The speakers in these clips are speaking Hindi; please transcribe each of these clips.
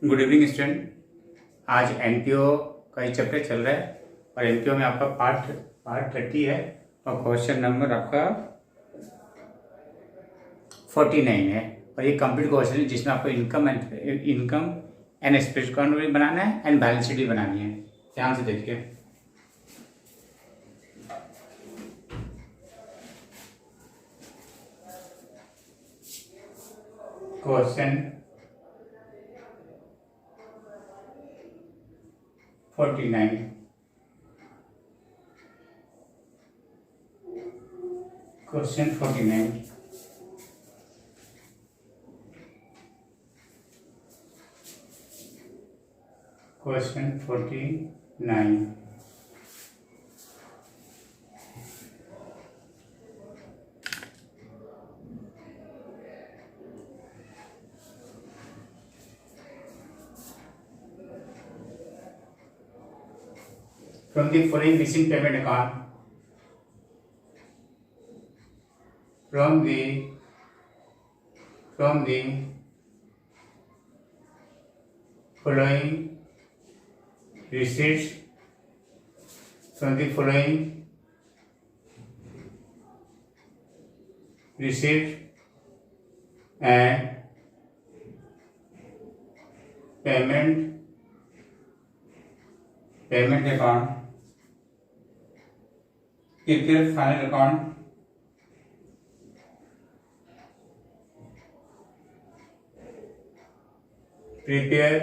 Good evening student. आज एनपीओ का ही चैप्टर चल रहा है और एनपीओ में आपका पार्ट 30 है और क्वेश्चन नंबर आपका 49 है और ये कंप्लीट क्वेश्चन है जिसमें आपको इनकम एंड एक्सपेंस अकाउंट भी बनाना है एंड बैलेंस शीट भी बनानी है। ध्यान से देखिए। Question 49। Question 49। Question 49। From the following missing payment account, from the following receipts, from the following receipt and payment account, prepare final account, prepare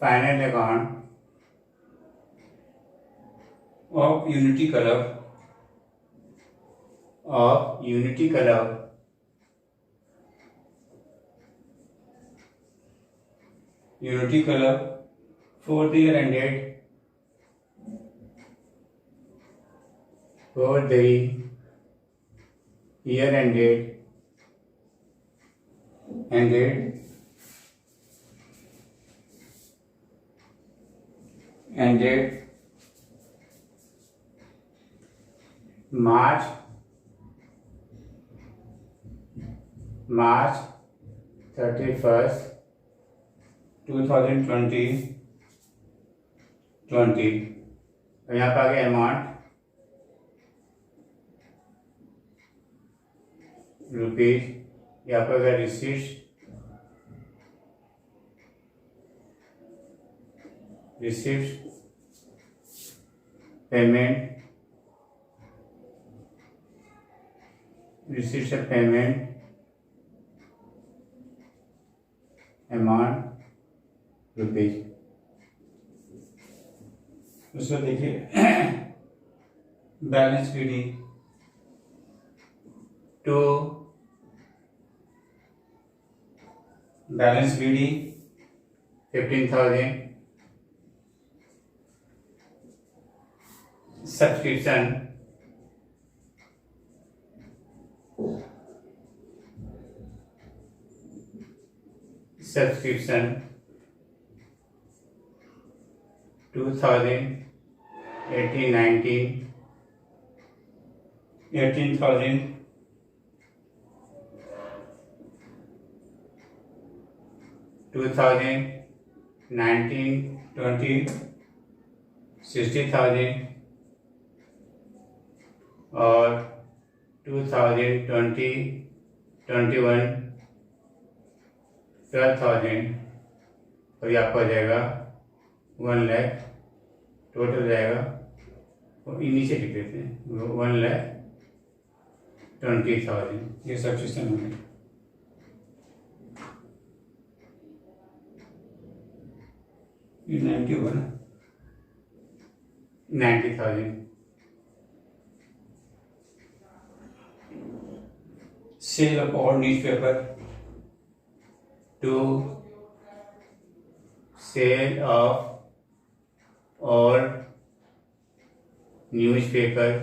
final account of Unity Club for the year ended March 31st 2020 और यहाँ पर आ गया अमाउंट रुपीज। यहाँ पर अगर रिसीट पेमेंट अमाउंट रुपीज। उसको देखिए balance PD to balance PD 15,000 subscription subscription 2018-19 18,000 2019-20 60,000 और 2020-21 12,000 और ये आपका हो जाएगा 1 लाख टोटल जाएगा। और नीचे लिख देते हैं 1,20,000 ये सब्सक्रिप्शन हो गया। ये 90 होगा ना 90,000 sale of all newspaper to sale of all newspapers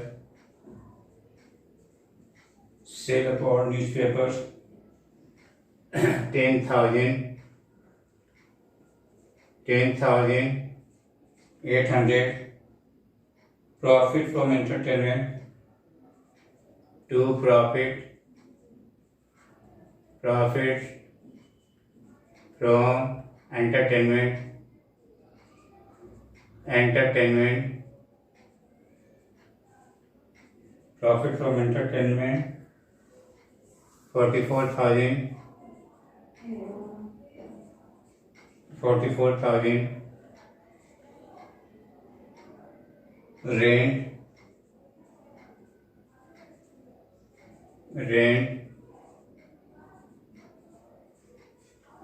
10,800 profit from entertainment to profit profit from entertainment, profit from entertainment 44,000, rent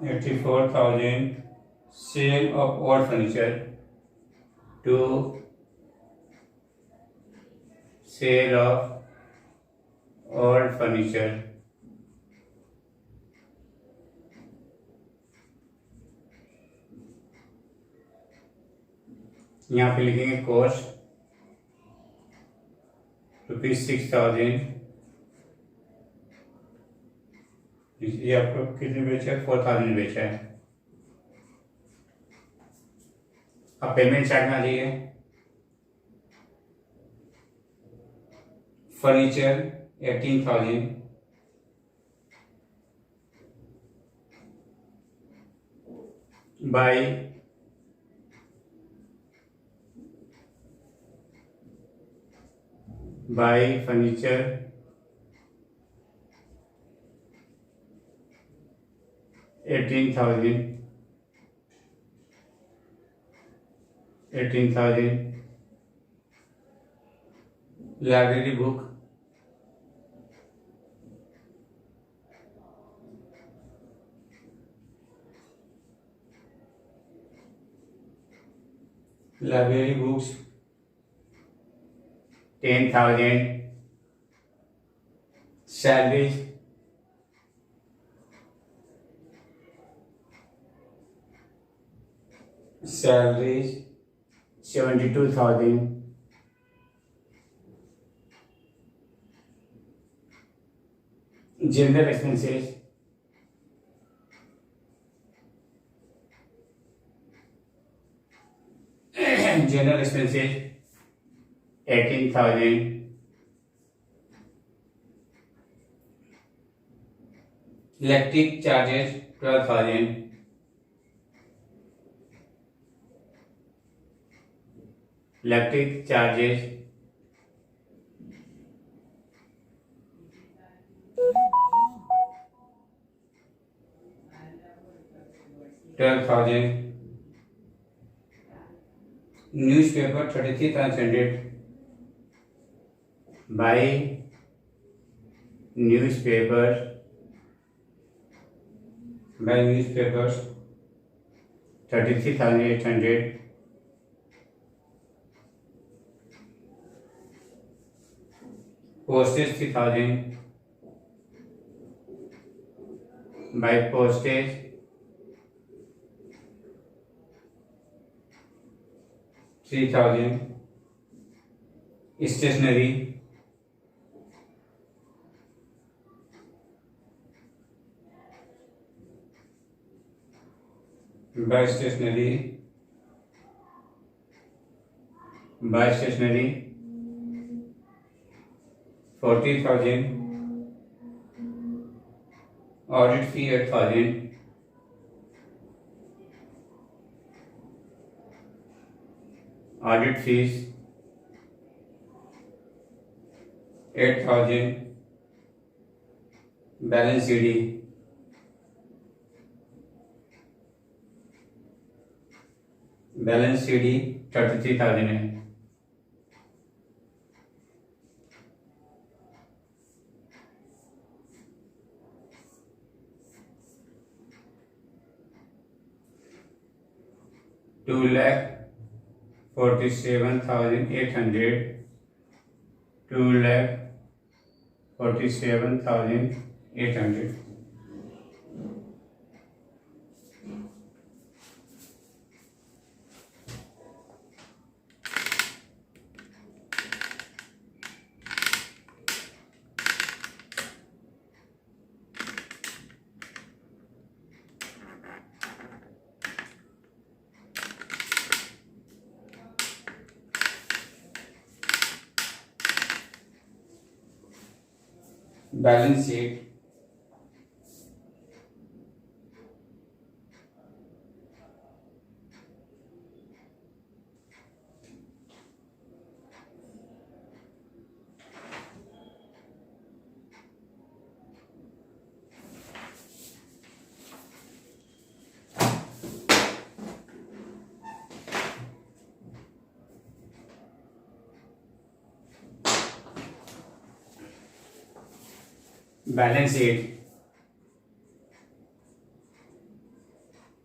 84,000, sale of old furniture to sale of old furniture, यहाँ पे लिखेंगे कॉस्ट ₹6,000। ये आपको कितने बेचा है? 4,000 बेचा है। अब पेमेंट चार्ट में आ जाइए। Furniture 18,000, bye furniture 18,000, library book 10,000, salaries 72,000, general expenses 18,000, electric charges 12,000, newspaper 33,100, buy newspapers 33,800, postage 3,000, buy postage 3,000, stationery 40,000, audit fee 8,000, audit fees 8,000, balance CD 33,000 है। $2,47,800, 2,47,800। Balance sheet balance sheet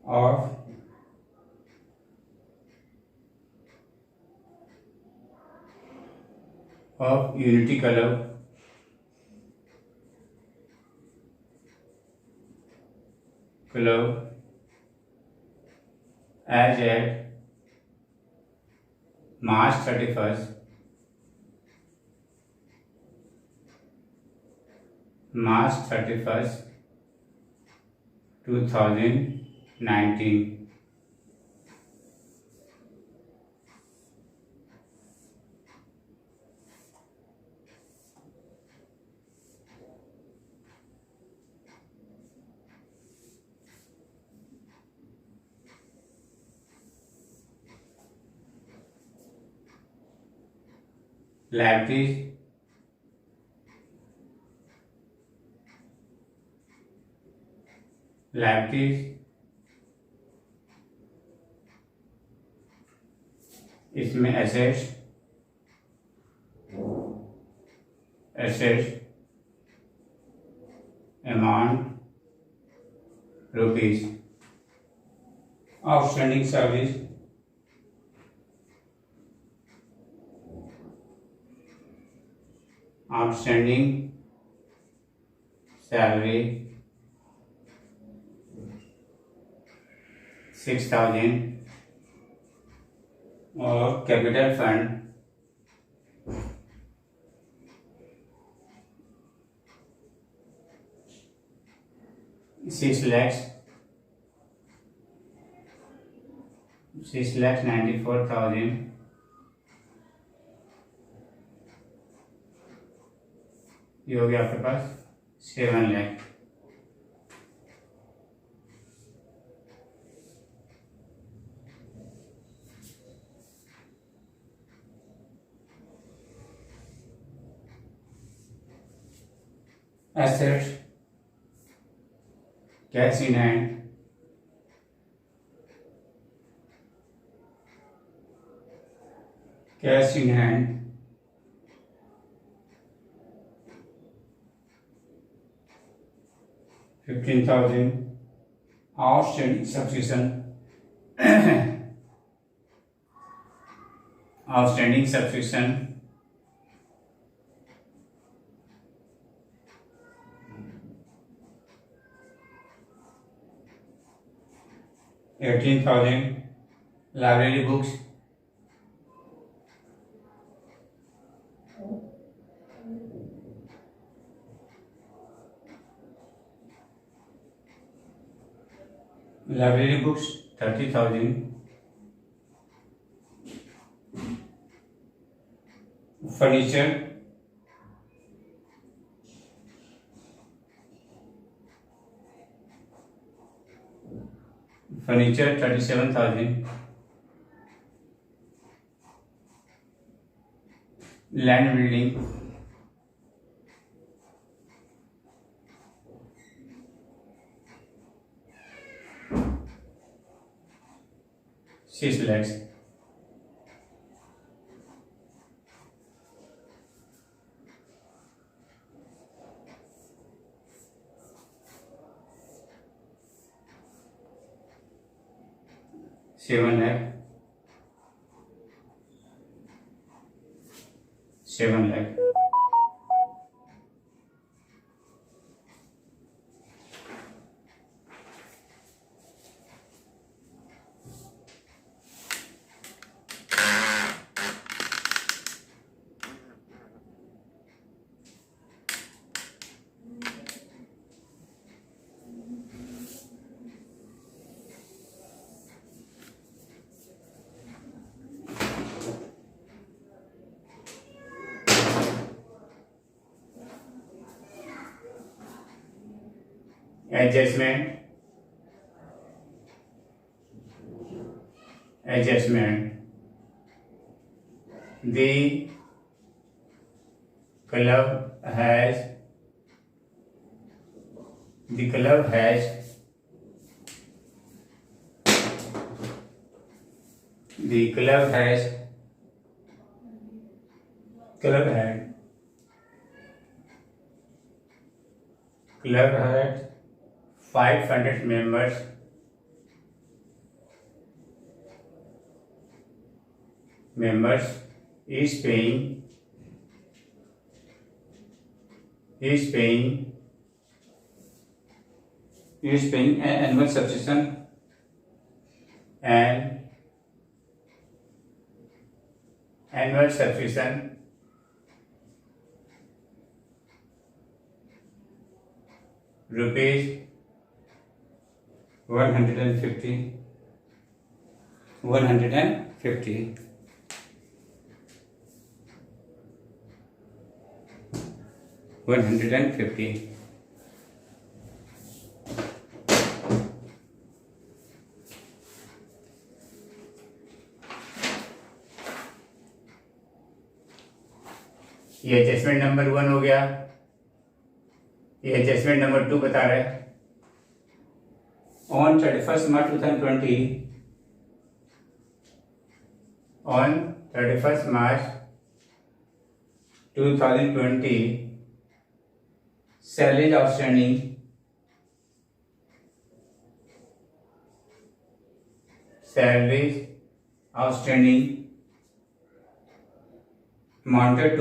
of Unity Club as at March 31st, 2019. Liabilities इसमें assets amount rupees, outstanding service outstanding salary 6,000 और कैपिटल फंड 6,94,000 ये हो गया आपके पास 7 lakh. Assets, cash in hand, cash in hand 15,000, outstanding subscription outstanding subscription 18,000, library books 30,000, furniture 37,000, land building 6 lakhs, seven lakh adjustment the club has Club has 500 members. Members is paying an annual subscription and rupees 150. ये एडजस्टमेंट नंबर 1 हो गया। ये एडजस्टमेंट नंबर 2 बता रहा है on 31st March 2020 on 31st March 2020 salaries outstanding amounted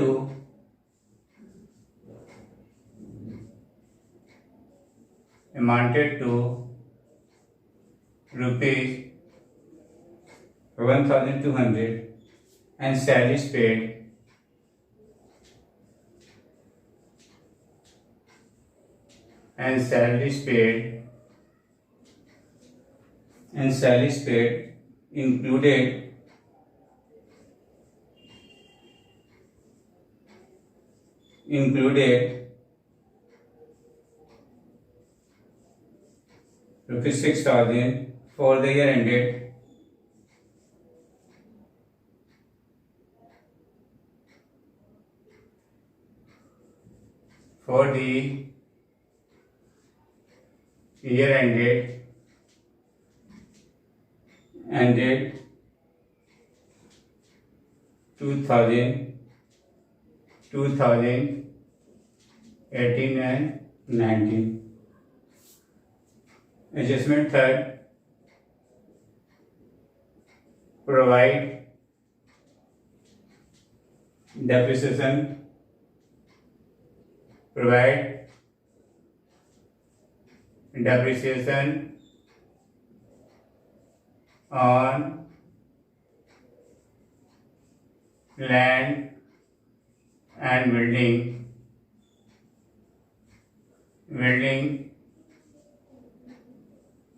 to rupees 1,200 and salaries paid included rupees 6,000 for the year ended ended 2018 and 19. Adjustment third, provide depreciation on land and building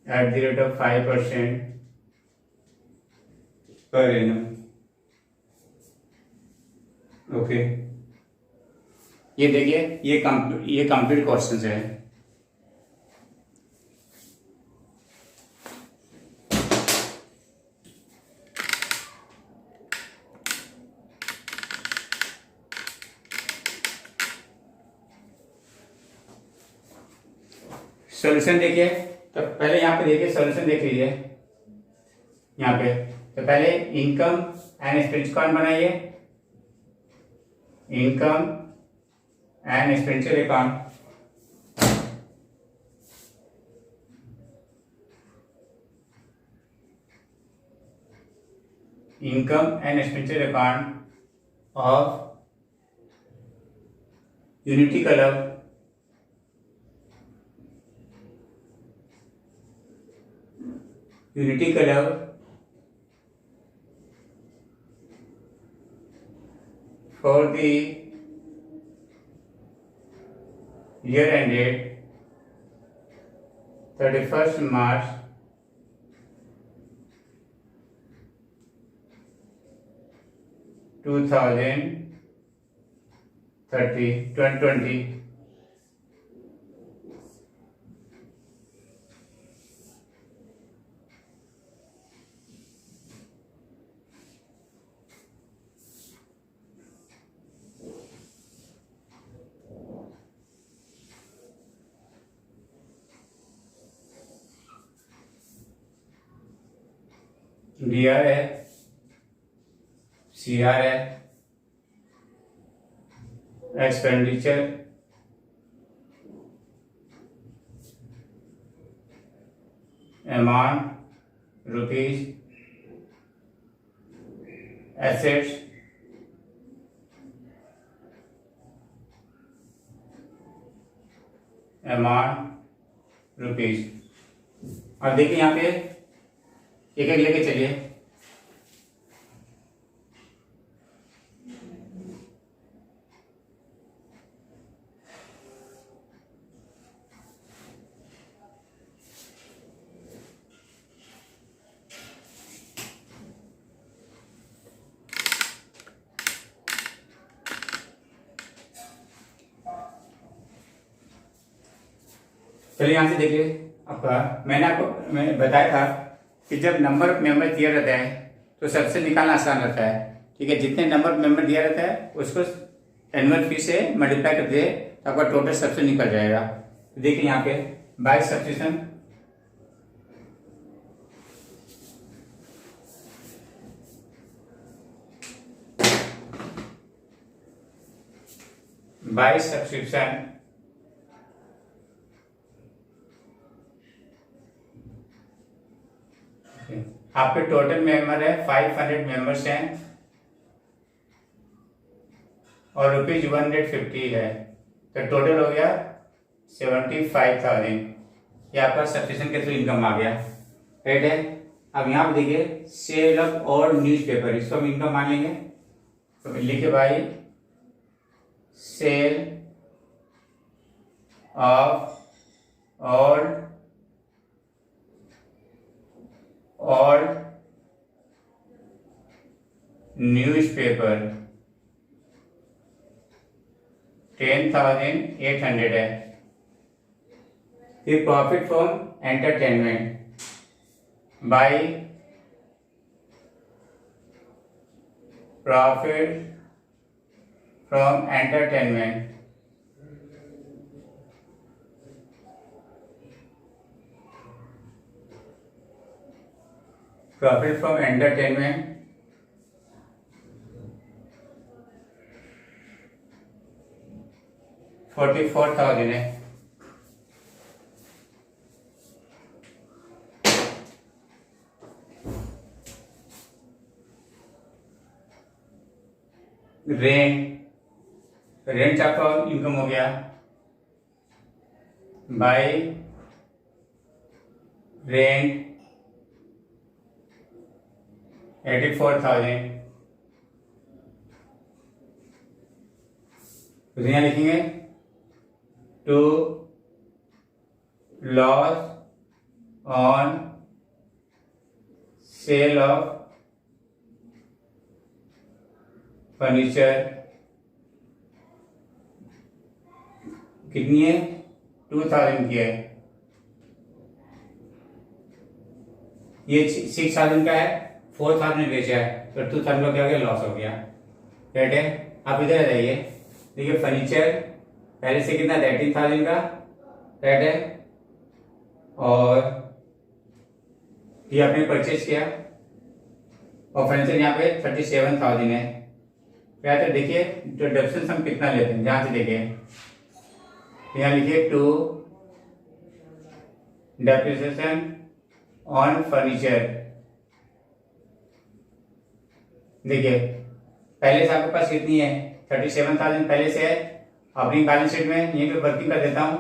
at the rate of 5% per annum. Okay, ये देखिए ये कंप्लीट क्वेश्चंस है। सॉल्यूशन देखिए, तो पहले यहाँ पे देखिए सॉल्यूशन देख लीजिए यहाँ पे। तो पहले इनकम एंड एक्सपेंस कौन बनाइए, income and expenditure account. Income and expenditure account of unity club for the year ended 31st March 2020। DR है, सीआर है, expenditure amount rupees assets amount rupees। और देखिए यहाँ पे एक एक लेके चलिए। चलिए यहाँ से देखिए, आपका मैंने बताया था कि जब नंबर ऑफ मेंबर दिया रहता है तो सबसे निकालना आसान रहता है। ठीक है, जितने नंबर ऑफ मेंबर दिया रहता है उसको एनुअल फी से मल्टीप्लाई कर दिए तो आपका टोटल सबसे निकल जाएगा। तो देखिए यहाँ पे बाय सब्स्टिट्यूशन आपके टोटल मेंबर है 500 मेंबर्स हैं और ₹150 है, तो टोटल हो गया 75,000। ये आपका सब्सक्रिप्शन के थ्रू इनकम आ गया। राइट है। अब यहाँ पे देखिए सेल ऑफ और न्यूज़पेपर, इसको हम इनकम मान लेंगे। तो लिखे भाई सेल ऑफ और न्यूज़पेपर 10,800 है। फिर profit from entertainment by profit from entertainment profit from entertainment 44,000 है। रेंट आपका इनकम हो गया बाय रेंट 84,000। तो यहाँ लिखेंगे to loss on sale of furniture कितनी है 2,000 की है। ये 6,000 का है, 4,000 बेचा है तो 2,000 का क्या हो गया, लॉस हो गया। राइट है। आप इधर आ जाइए, देखिए फर्नीचर पहले से कितना था 18,000 का। राइट है। और ये आपने परचेज किया और फर्नीचर यहाँ पे 37,000 है। क्या तो देखिए जो डेप्रिसिएशन हम कितना लेते हैं, जहां से देखिए यहाँ लिखिए टू डेप्रिसिएशन ऑन फर्नीचर। देखिए पहले से आपके पास कितनी है 37,000 पहले से है। अपनी बैलेंस शीट में यहीं पे वर्किंग कर देता हूँ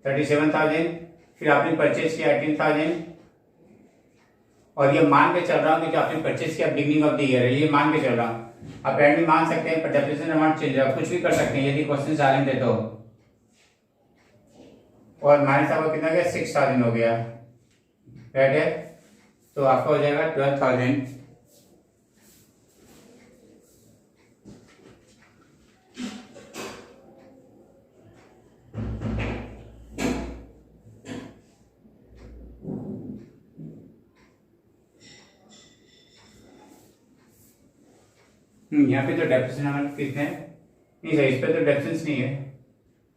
37,000। फिर आपने परचेज किया 18,000 और ये मान के चल रहा हूँ कि जो आपने परचेज किया बिगिनिंग ऑफ द ईयर है, ये मान के चल रहा हूँ। आप एंड में मान सकते हैं पर डेप्रिसिएशन अमाउंट चेंज है, कुछ भी कर सकते हैं यदि क्वेश्चन डालें थे तो। और माइनस आपका कितना गया 6,000 हो गया। राइट है। तो आपका हो जाएगा 12,000। यहाँ पे तो डेप्रिसिएशन अमाउंट कितने हैं, नहीं सर इस पे तो डेप्रिसिएशन नहीं है,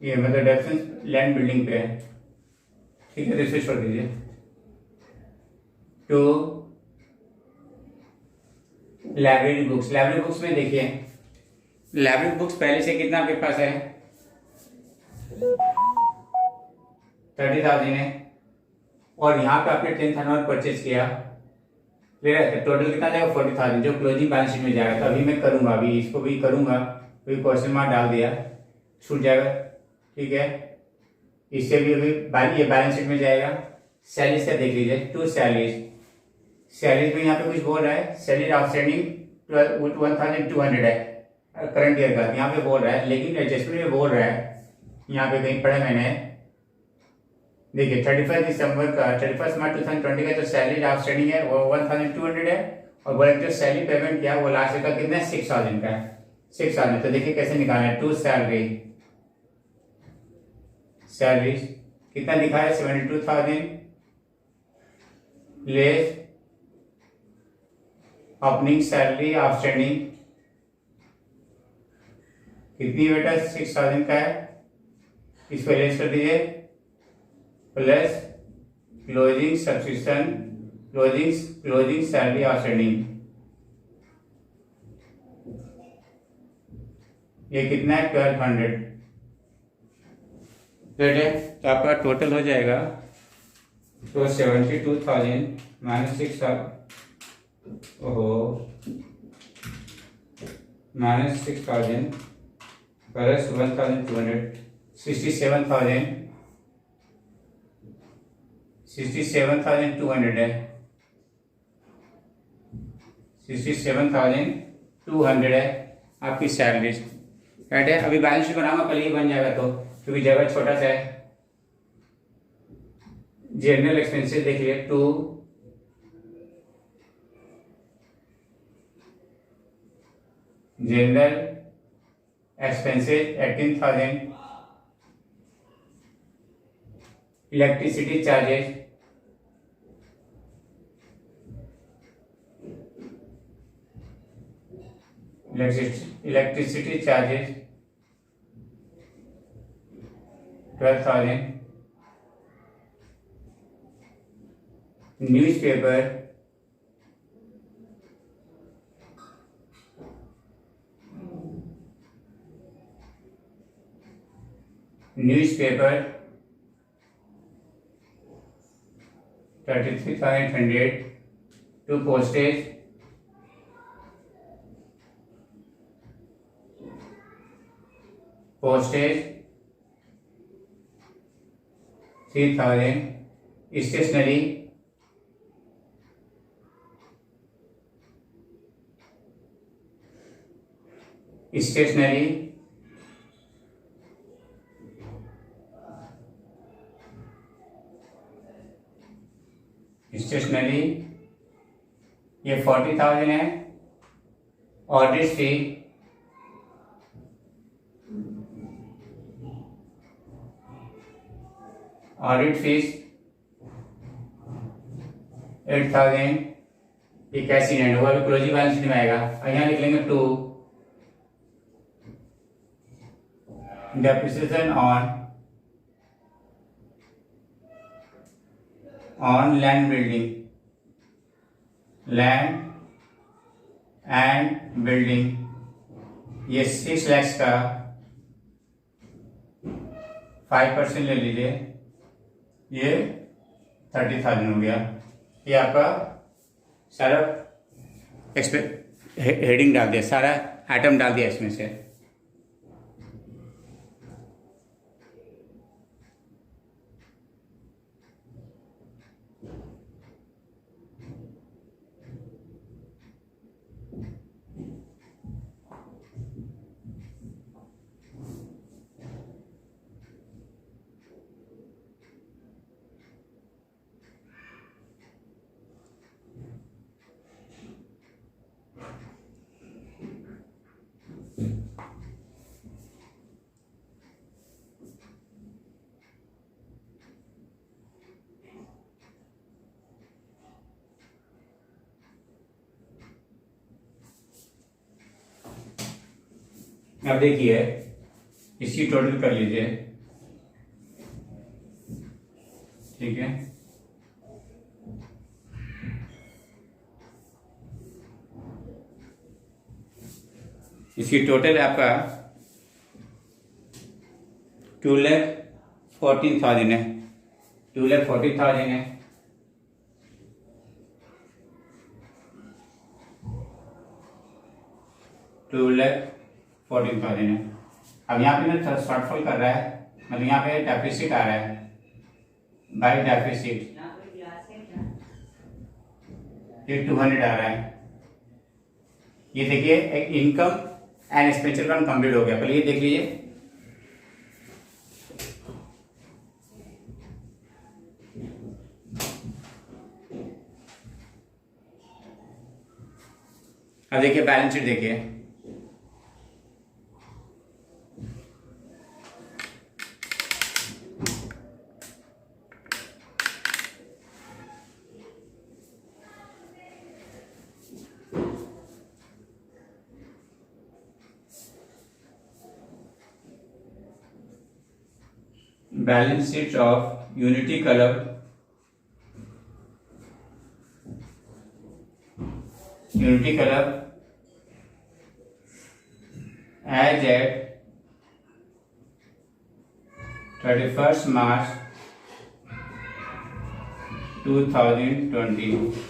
ये मतलब डेप्रिसिएशन लैंड बिल्डिंग पे है। ठीक है, तो इसे छोड़ दीजिए। तो लाइब्रेरी बुक्स में देखिए लाइब्रेरी बुक्स पहले से कितना आपके पास है 30,000 है। और यहाँ पे आपने 10,000 परचेज किया, क्लियर है? तो टोटल कितना जाएगा 40,000 जो क्लोजिंग बैलेंस शीट में जाएगा। तो अभी मैं करूंगा, अभी इसको भी करूंगा, अभी क्वेश्चन मार्क डाल दिया, छूट जाएगा, ठीक है। इससे भी अभी ये बैलेंस शीट में जाएगा। सैलरीज का देख लीजिए, 2 सैलरीज में यहाँ पे कुछ बोल रहा है, सैलरी आउटस्टैंडिंग 1200 है करंट ईयर का, यहाँ पे बोल रहा है, लेकिन एडजस्टमेंट में बोल रहा है, यहाँ पे कहीं पढ़ा मैंने, देखिए 31 मार्च 2020 का जो सैलरी आउटस्टैंडिंग है वो 1200 है, और बोले जो सैलरी पेमेंट किया वो लास्ट का कितना है 6,000 का है, 6,000। तो देखिए कैसे निकालना है, 2 सैलरी कितना लिखा है 72,000 लेस ओपनिंग सैलरी आउटस्टैंडिंग कितनी बेटा 6,000 का है, इसको लेस कर दीजिए, plus closing subscription closing salary outstanding, ये कितना है 1200, राइट है। तो आपका टोटल हो जाएगा तो 72,000 माइनस 6,000 माइनस 6,000 प्लस 1,200, 67,200 है, 67,200 है आपकी सैलरी, राइट है। अभी बैलेंस शीट बनाऊंगा, कल ही बन जाएगा, तो क्योंकि जगह छोटा सा है। जनरल एक्सपेंसेस देख लिए 2 general expenses 18,000, electricity charges electricity charges 12,000, newspaper newspaper 33,100 to postage 3,000, stationery 40,000 है, ऑडिट फी 8,000, ये कैश इन हैंड होगा, क्लोजिंग बैलेंस शीट में आएगा। यहाँ लिख लेंगे 2 depreciation on land and building, ये 6 लाख का 5% ले लीजिए, ये 30,000 हो गया। ये आपका सारा हेडिंग डाल दिया, सारा आइटम डाल दिया इसमें से। अब देखिए इसकी टोटल कर लीजिए, ठीक है। इसकी टोटल आपका 2,14,000 है, 2,14,000 है। 2,14,000 है। अब यहाँ पे ना शॉर्टफॉल कर रहा है, मतलब यहाँ पे डेफिसिट आ रहा है, बाई डेफिसिट ये 200 आ रहा है। ये देखिए एक इनकम एंड एक्सपेंडिचर का कंप्लीट हो गया। पहले ये देख लीजिए, अब देखिए बैलेंस शीट देखिए, balance sheet of unity club, unity club as at 31st March 2020।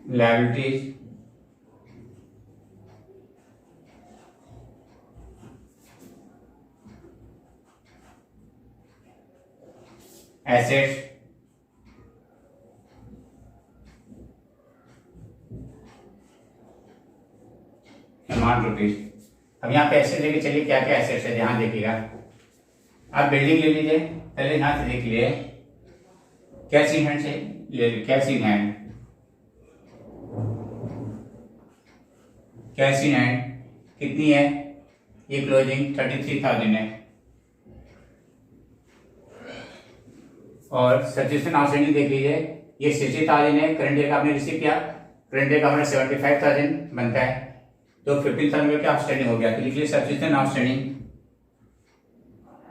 liabilities, assets, amount rupees. अब यहाँ पे एसेट लेके चलिए, क्या क्या एसेट्स है ध्यान देखिएगा। आप बिल्डिंग ले लीजिए, पहले यहाँ से देख लिए कैश इन हैंड से ले लीजिए, cash in hand, cash in hand कितनी है, ये क्लोजिंग 33,000 है। और सब्सक्रिप्शन आउटस्टैंडिंग देख लीजिए, ये 60,000 है, करंट ईयर का आपने रिसीव किया, करंट ईयर का हमारा 75,000 बनता है, तो 15,000 का आउटस्टैंडिंग हो गया। तो लिख लीजिए subscription outstanding,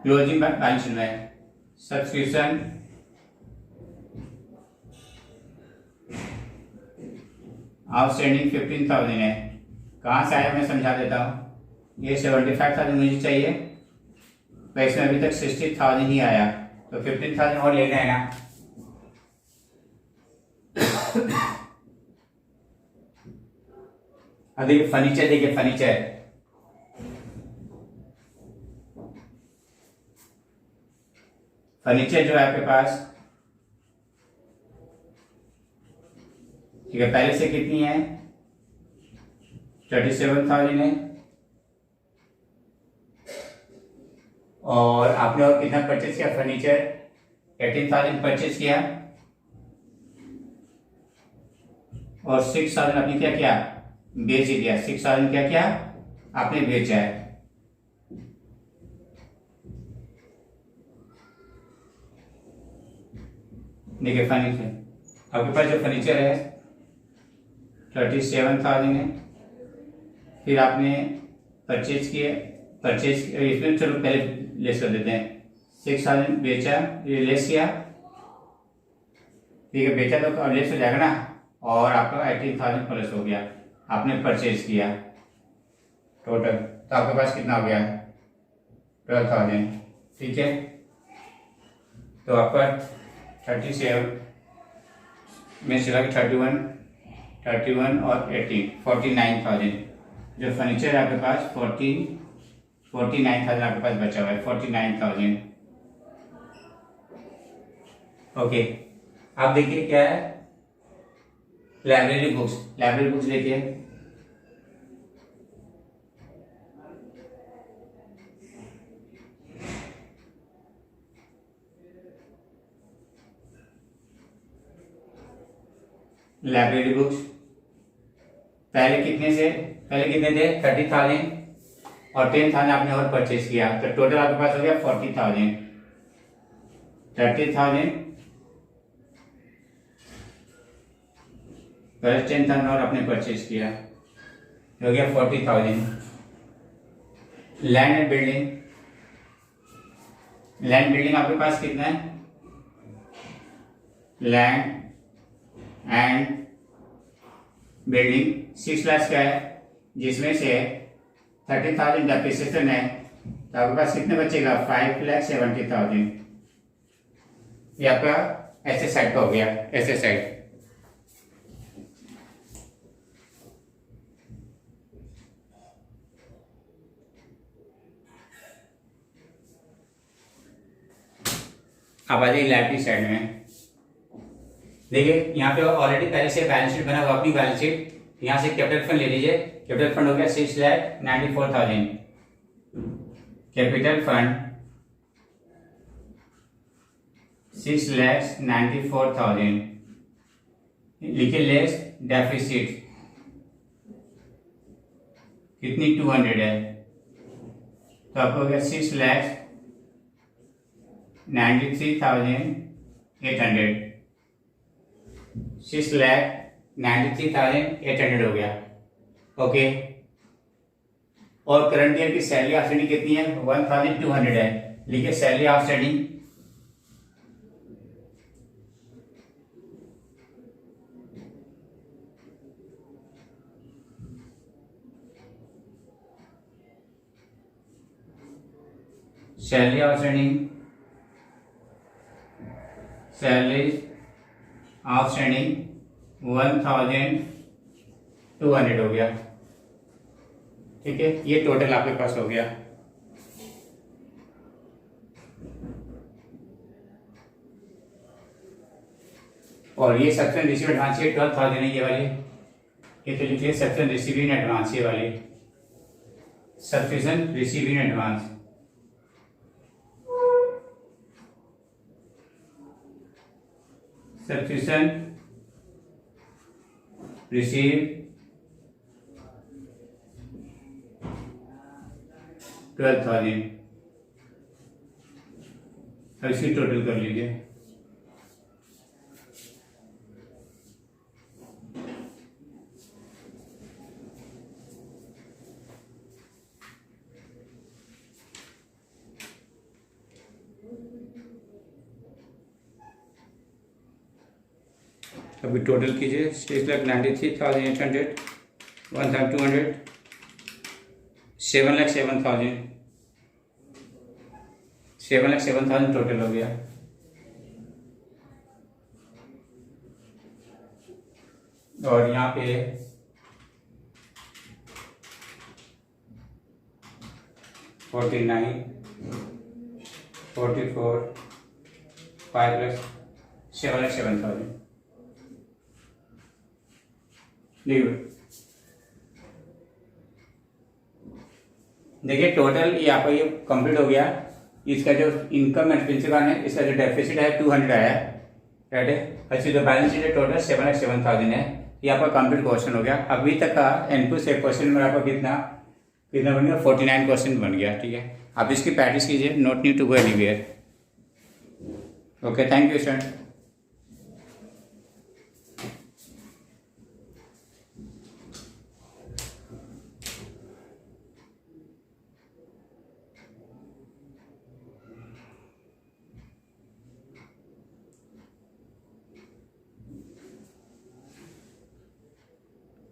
closing balance sheet में सब्सक्रिप्शन आउटस्टैंडिंग 15,000 है। कहाँ से आया मैं समझा देता हूँ। ये 75,000 मुझे चाहिए, तो इसमें अभी तक 60,000 ही आया, तो 15,000 और लेना है ना। अब देखिए फर्नीचर, देखिए फर्नीचर, फर्नीचर जो है आपके पास, ठीक है, पहले से कितनी है 37,000 है, और आपने और कितना परचेज किया फर्नीचर, 18,000 परचेज किया, और 6,000 आपने क्या किया, बेच ही दिया। 6,000 क्या किया आपने, बेचा है। देखिए फर्नीचर, आपके पास जो फर्नीचर है 37,000 है, फिर आपने परचेज किए, परचेज इसमें चलो पहले लेस कर देते हैं, 6,000 बेचा, ये लेस किया, ठीक है, बेचा तो अब लेस हो जाएगा ना, और आपका 18,000 प्लस हो गया, आपने परचेज किया टोटल, तो आपके पास कितना हो गया 12,000, ठीक है। तो आपका 37 में चला कि 31 और 18 49,000, जो फर्नीचर है आपके पास 49,000 आपके पास बचा हुआ है, 49,000। ओके, अब देखिए क्या है, लाइब्रेरी बुक्स देखिए, लाइब्रेरी बुक्स पहले कितने थे 30,000 और 10,000 आपने और परचेज किया, तो टोटल आपके पास हो गया 40,000। 30,000 प्लस 10,000 और आपने परचेज किया, हो गया 40,000। लैंड एंड बिल्डिंग आपके पास कितना है, लैंड एंड बिल्डिंग 6 लाख का है, जिसमें से 30,000 डेप्रिसिएशन है, तो आपके पास कितने बचेगा 5,70,000। ये आपका ऐसे साइड का हो गया, ऐसे साइड। अब आ जाइए लाइब्रेरी साइड में। देखिए यहाँ पे ऑलरेडी पहले से बैलेंस शीट बना हुआ, अपनी बैलेंस शीट, यहाँ से कैपिटल फंड ले लीजिए। कैपिटल फंड हो गया 6,94,000। कैपिटल फंड 6,94,000, लिखिए लेस डेफिसिट कितनी 200 है, तो आपको हो गया 6,93,800। 6,93,800 हो गया। ओके, और करंट ईयर की सैलरी आउटस्टैंडिंग कितनी है 1,200 है, लिखिए सैलरी आउटस्टैंडिंग सैलरी आउटस्टैंडिंग 1,200 हो गया। ठीक है, ये टोटल आपके पास हो गया। और ये सब्सक्रिप्शन रिसीव एडवांस है 12,000 है, ये वाली, ये तो लिखिए सब्सक्रिप्शन रिसीव इन एडवांस, ये वाली subscription receive in advance. Subscription receive 12,000। अब इसकी टोटल कर लीजिए। अभी टोटल कीजिए 6,93,800, 1,200, 7,07,000, 7,07,000 टोटल हो गया। और यहाँ पे 49, 44, 5 प्लस 7,07,000। देखिए टोटल ये आपका ये कंप्लीट हो गया। इसका जो इनकम एक्सपेंसिव है, इसका जो डेफिसिट है 200 आया है, राइट है। अच्छा, जो बैलेंस शीट है टोटल 7,07,000 है। ये आपका कंप्लीट क्वेश्चन हो गया। अभी तक का इनपुट से क्वेश्चन में आपका कितना बन गया 49 क्वेश्चन बन गया। ठीक है, आप इसकी प्रैक्टिस कीजिए, not need to go anywhere. Okay, thank you student.